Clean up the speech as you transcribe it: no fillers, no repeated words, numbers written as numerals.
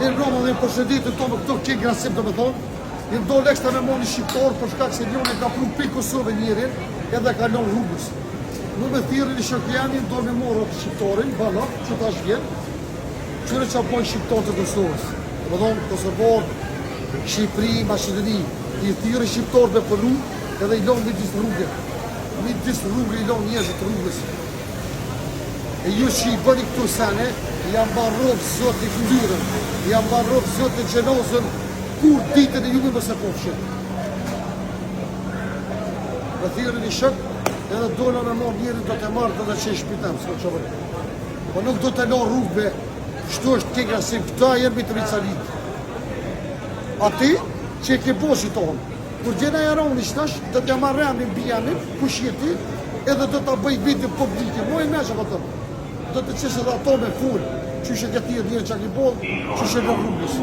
E Roma dhe përshëndetën tonë këto ke grasim do me thonë. I ndolë ekstra me moni shqiptar për shkak se njëri ka pru pikë Kosovë njerin edhe ka lënë rrugës. Në me thirrën i Shokjani do me morë shqiptarin, bana, që tash vjen, qëre që apojnë shqiptarë të Kosovës. Do me thonë Kosovar, Shqipëri, Maqedoni, i thirrën shqiptarëve për rrugë edhe i lënë midis rrugë. Midis rrugë i lënë njerëzit rrugës. E ju që i bëni këtu sene, jam barrovë zotë i këndyrën, jam barrovë zotë i gjenozën, kur ditën e juve më se pofshin. Më thirrën i shok, edhe dola me marrë njerin do të marrë edhe që i shpitem, s'ko që vërë. Po nuk do të la rrugëve, shtu është ke grasim, këta jenë mi të ricalit. A ti, që e ke boshi tonë, kur gjena e rauni shtash, do t'ja marrë ramin bijanin, kush jeti, edhe do t'a bëj vitin publike, mojë me që vëtëm. Do të qesë dhe ato me full, që shë këti e dhjerë që a ki bodhë, që shë në rrugës.